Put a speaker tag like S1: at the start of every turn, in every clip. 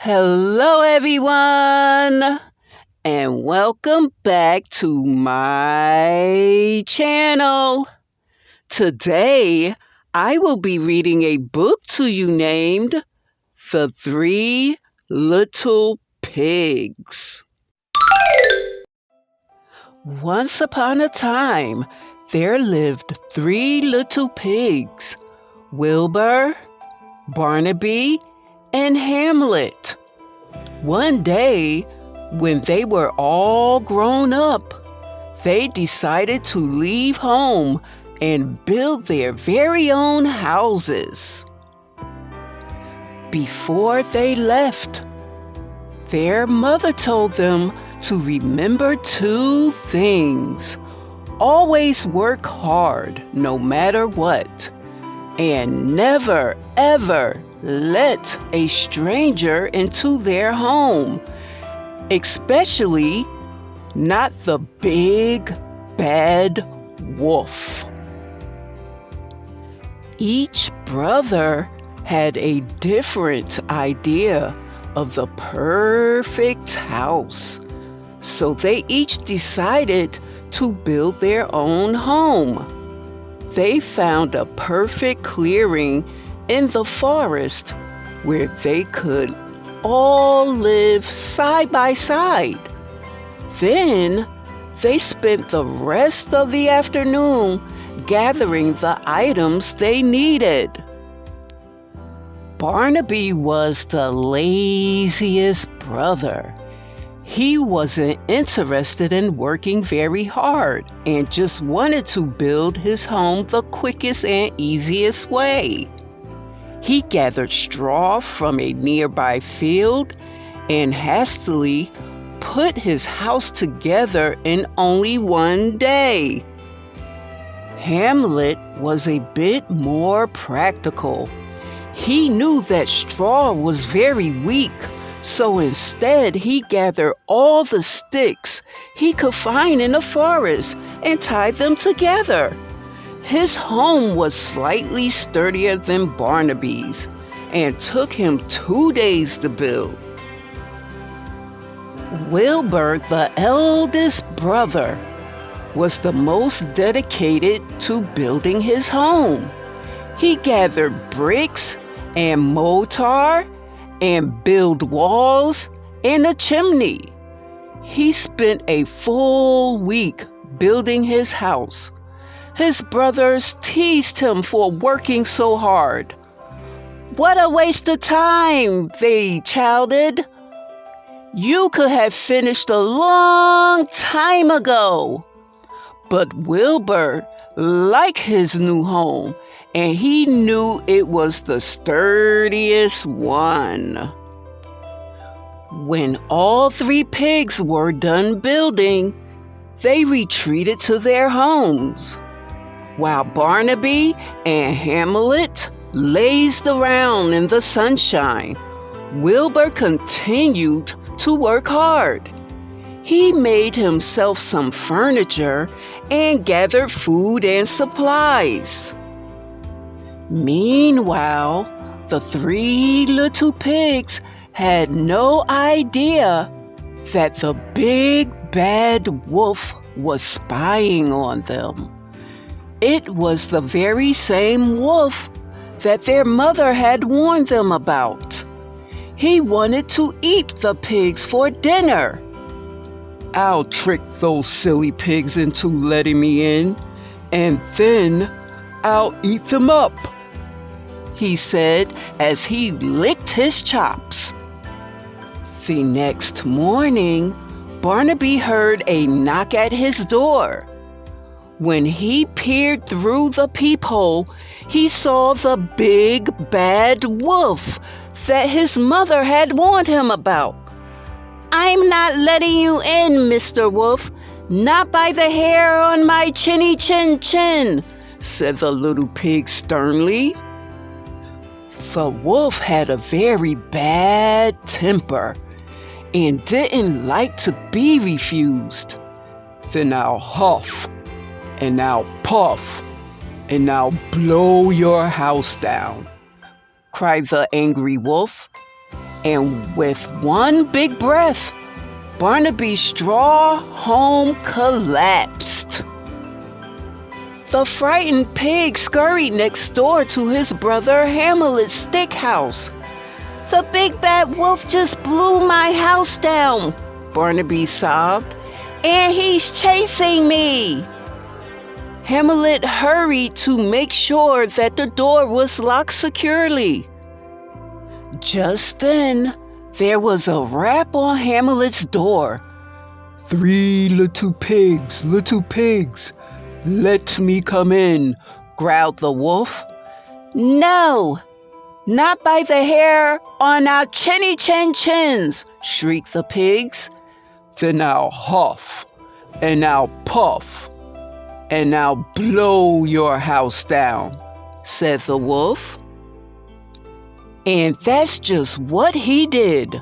S1: Hello, everyone, and welcome back to my channel. Today, I will be reading a book to you named The Three Little Pigs. Once upon a time, there lived three little pigs, Wilbur, Barnaby, and Hamlet. One day, when they were all grown up, they decided to leave home and build their very own houses. Before they left, their mother told them to remember two things. Always work hard, no matter what, and never, ever let a stranger into their home, especially not the big, bad wolf. Each brother had a different idea of the perfect house, so they each decided to build their own home. They found a perfect clearing in the forest where they could all live side by side. Then they spent the rest of the afternoon gathering the items they needed. Barnaby was the laziest brother. He wasn't interested in working very hard and just wanted to build his home the quickest and easiest way. He gathered straw from a nearby field and hastily put his house together in only one day. Hamlet was a bit more practical. He knew that straw was very weak, so instead he gathered all the sticks he could find in the forest and tied them together. His home was slightly sturdier than Barnaby's and took him 2 days to build. Wilbur, the eldest brother, was the most dedicated to building his home. He gathered bricks and mortar and built walls and a chimney. He spent a full week building his house. His brothers teased him for working so hard. "What a waste of time," they chided. "You could have finished a long time ago." But Wilbur liked his new home, and he knew it was the sturdiest one. When all three pigs were done building, they retreated to their homes, while Barnaby and Hamlet lazed around in the sunshine. Wilbur continued to work hard. He made himself some furniture and gathered food and supplies. Meanwhile, the three little pigs had no idea that the big bad wolf was spying on them. It was the very same wolf that their mother had warned them about. He wanted to eat the pigs for dinner. "I'll trick those silly pigs into letting me in, and then I'll eat them up," he said as he licked his chops. The next morning, Barnaby heard a knock at his door. When he peered through the peephole, he saw the big bad wolf that his mother had warned him about. "I'm not letting you in, Mr. Wolf, not by the hair on my chinny chin chin," said the little pig sternly. The wolf had a very bad temper and didn't like to be refused. "Then I'll huff, and I'll puff, and I'll blow your house down," cried the angry wolf. and with one big breath, Barnaby's straw home collapsed. The frightened pig scurried next door to his brother Hamlet's stick house. "The big bad wolf just blew my house down," Barnaby sobbed, "and he's chasing me." Hamlet hurried to make sure that the door was locked securely. Just then, there was a rap on Hamlet's door. "3 little pigs, let me come in," growled the wolf. "No, not by the hair on our chinny chin chins," shrieked the pigs. "Then I'll huff, and I'll puff, and I'll blow your house down," said the wolf. And that's just what he did.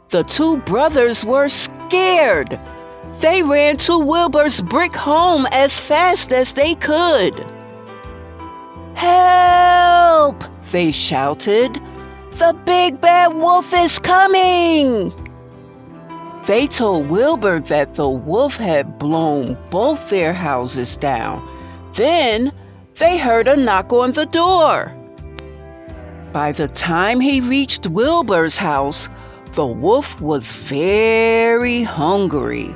S1: The two brothers were scared. They ran to Wilbur's brick home as fast as they could. "Help!" they shouted. "The big bad wolf is coming!" They told Wilbur that the wolf had blown both their houses down. Then they heard a knock on the door. By the time he reached Wilbur's house, the wolf was very hungry.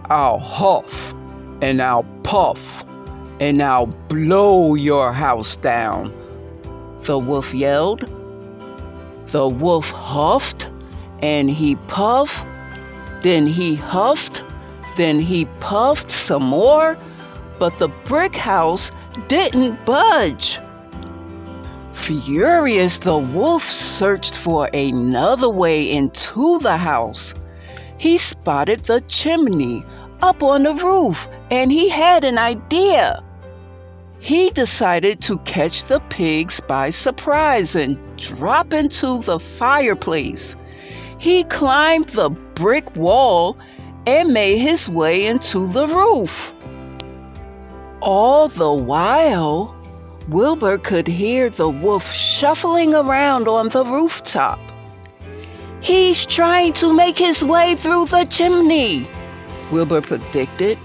S1: "I'll huff, and I'll puff, and I'll blow your house down," the wolf yelled. The wolf huffed, and he puffed, then he huffed, then he puffed some more, but the brick house didn't budge. Furious, the wolf searched for another way into the house. He spotted the chimney up on the roof, and he had an idea. He decided to catch the pigs by surprise and drop into the fireplace. He climbed the brick wall and made his way into the roof. All the while, Wilbur could hear the wolf shuffling around on the rooftop. "He's trying to make his way through the chimney," Wilbur predicted.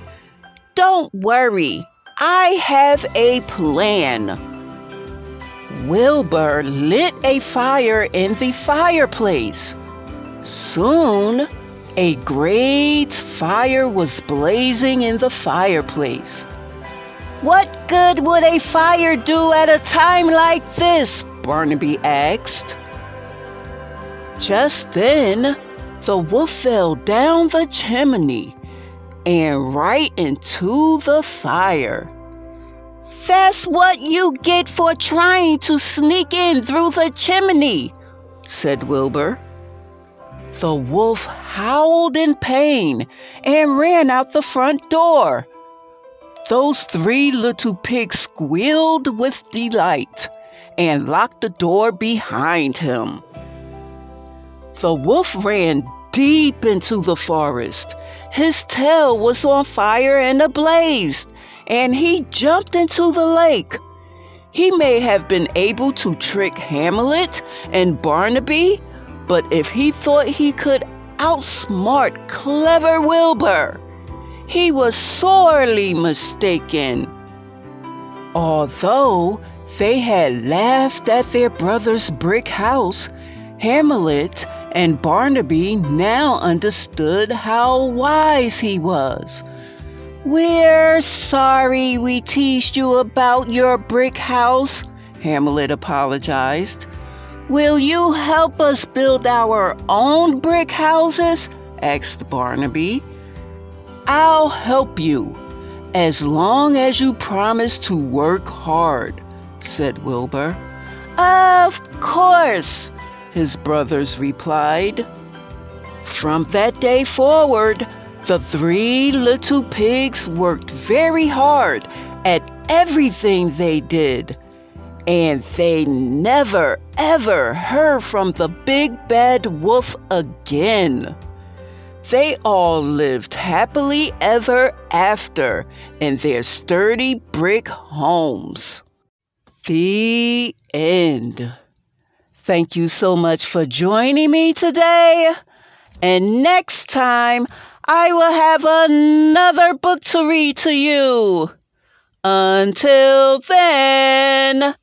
S1: "Don't worry, I have a plan." Wilbur lit a fire in the fireplace. Soon, a great fire was blazing in the fireplace. "What good would a fire do at a time like this?" Barnaby asked. Just then, the wolf fell down the chimney and right into the fire. "That's what you get for trying to sneak in through the chimney," said Wilbur. The wolf howled in pain and ran out the front door. Those 3 little pigs squealed with delight and locked the door behind him. The wolf ran deep into the forest. His tail was on fire and ablaze, and he jumped into the lake. He may have been able to trick Hamlet and Barnaby, but if he thought he could outsmart clever Wilbur, he was sorely mistaken. Although they had laughed at their brother's brick house, Hamlet and Barnaby now understood how wise he was. "We're sorry we teased you about your brick house," Hamlet apologized. "Will you help us build our own brick houses?" asked Barnaby. "I'll help you, as long as you promise to work hard," said Wilbur. "Of course," his brothers replied. From that day forward, the 3 little pigs worked very hard at everything they did, and they never ever heard from the big bad wolf again. They all lived happily ever after in their sturdy brick homes. The end. Thank you so much for joining me today. And next time, I will have another book to read to you. Until then,